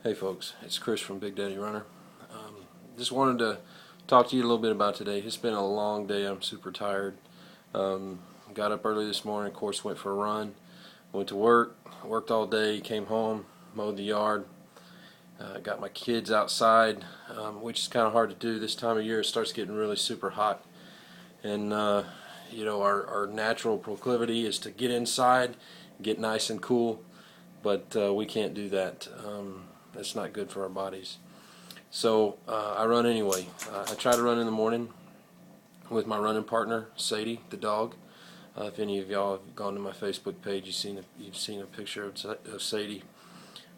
Hey folks, it's Chris from Big Daddy Runner. Just wanted to talk to you a little bit about today. It's been a long day. I'm super tired. Got up early this morning, of course went for a run, went to work, worked all day, came home, mowed the yard, got my kids outside, which is kind of hard to do this time of year. It starts getting really super hot, and our natural proclivity is to get inside, get nice and cool, but we can't do that. That's not good for our bodies. So I run anyway. I try to run in the morning with my running partner, Sadie, the dog. If any of y'all have gone to my Facebook page, you've seen a picture of Sadie.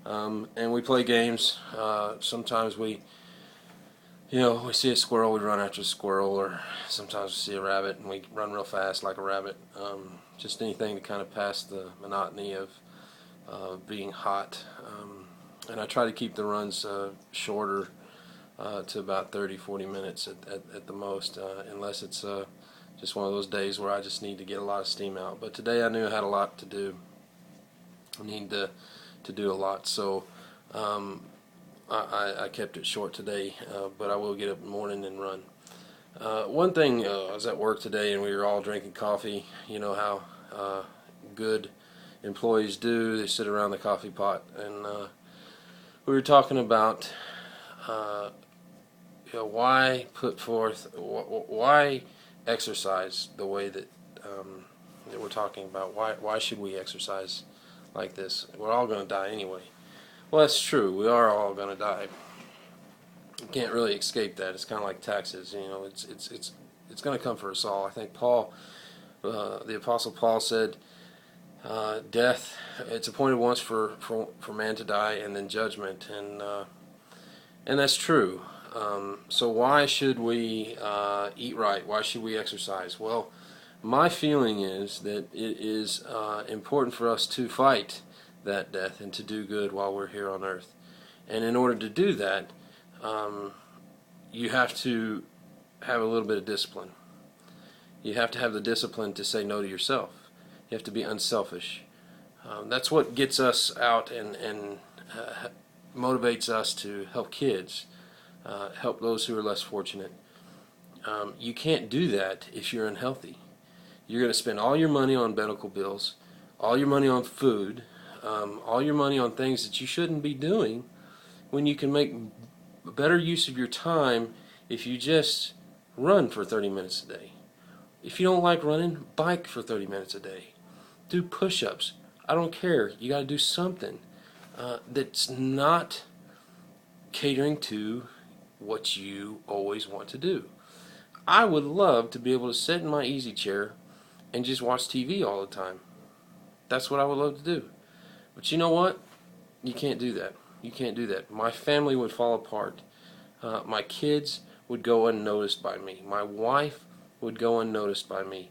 And we play games. Sometimes we see a squirrel, we run after a squirrel, or sometimes we see a rabbit and we run real fast like a rabbit. Just anything to kind of pass the monotony of being hot. And I try to keep the runs shorter, to about 30-40 minutes at the most, unless it's just one of those days where I just need to get a lot of steam out. But today I knew I had a lot to do. I need to do a lot, so I kept it short today, but I will get up in the morning and run. One thing, I was at work today and we were all drinking coffee. You know how good employees do. They sit around the coffee pot, and we were talking about why exercise the way that we're talking about. Why should we exercise like this? We're all going to die anyway. Well, that's true. We are all going to die. You can't really escape that. It's kind of like taxes. It's going to come for us all. I think Paul, the Apostle Paul, said, death, it's appointed once for man to die, and then judgment, and that's true. So why should we eat right? Why should we exercise? Well, my feeling is that it is important for us to fight that death and to do good while we're here on earth. And in order to do that, you have to have a little bit of discipline. You have to have the discipline to say no to yourself. You have to be unselfish. That's what gets us out and motivates us to help kids, help those who are less fortunate. You can't do that if you're unhealthy. You're going to spend all your money on medical bills, all your money on food, all your money on things that you shouldn't be doing, when you can make better use of your time if you just run for 30 minutes a day. If you don't like running, bike for 30 minutes a day. Do push-ups. I don't care. You got to do something that's not catering to what you always want to do. I would love to be able to sit in my easy chair and just watch TV all the time. That's what I would love to do. But you know what? You can't do that. You can't do that. My family would fall apart. My kids would go unnoticed by me. My wife would go unnoticed by me.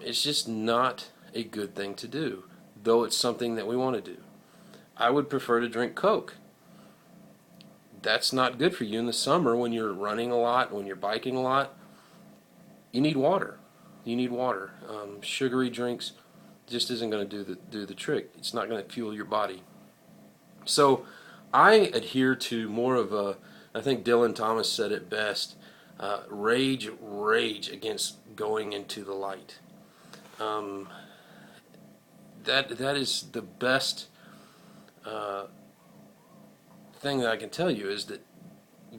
It's just not a good thing to do, though it's something that we want to do. I would prefer to drink Coke. That's not good for you in the summer when you're running a lot, when you're biking a lot. You need water. You need water. Sugary drinks just isn't going to do the trick. It's not going to fuel your body. So I adhere to more of a, I think Dylan Thomas said it best, rage against going into the light. That is the best thing that I can tell you, is that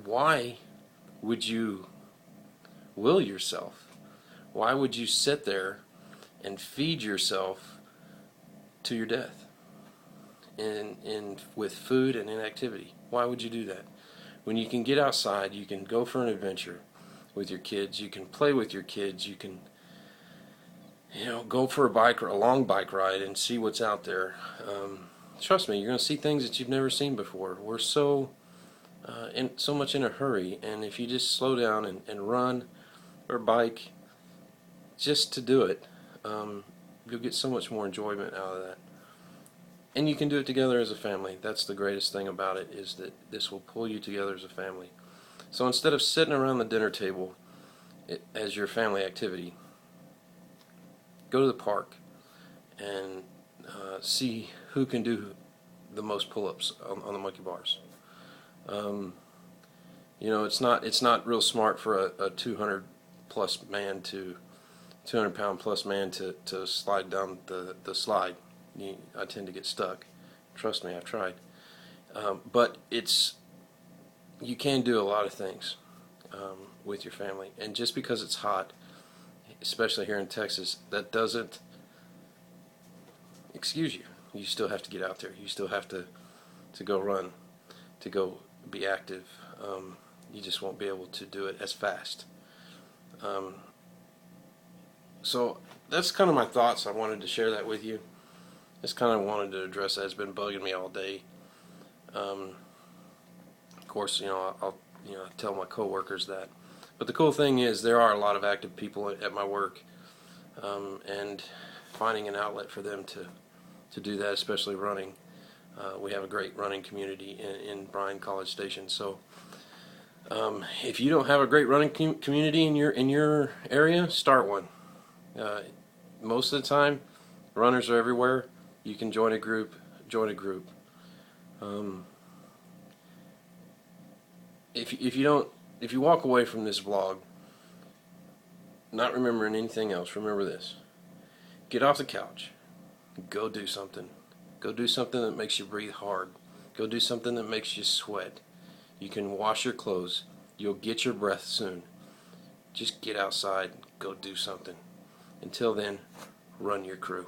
why would you will yourself? Why would you sit there and feed yourself to your death with food and inactivity? Why would you do that? When you can get outside, you can go for an adventure with your kids, you can play with your kids, you can go for a long bike ride and see what's out there. Trust me, you're going to see things that you've never seen before. We're so much in a hurry, and if you just slow down and run or bike just to do it, you'll get so much more enjoyment out of that. And you can do it together as a family. That's the greatest thing about it, is that this will pull you together as a family. So instead of sitting around the dinner table as your family activity, go to the park and see who can do the most pull-ups on the monkey bars. You know, it's not real smart for a 200 plus man to 200 pound plus man to slide down the slide. I tend to get stuck. Trust me, I've tried. But you can do a lot of things with your family, and just because it's hot, especially here in Texas, that doesn't excuse you. You still have to get out there. You still have to go run, to go be active. You just won't be able to do it as fast. So that's kind of my thoughts. I wanted to share that with you. Just kind of wanted to address that. It's been bugging me all day. Of course, I'll tell my coworkers that. But the cool thing is there are a lot of active people at my work, and finding an outlet for them to do that, especially running. We have a great running community in Bryan College Station. So if you don't have a great running community in your area, start one. Most of the time, runners are everywhere. You can join a group. If you walk away from this vlog not remembering anything else, remember this: get off the couch, go do something. Go do something that makes you breathe hard. Go do something that makes you sweat. You can wash your clothes. You'll get your breath soon. Just get outside, go do something. Until then, run your crew.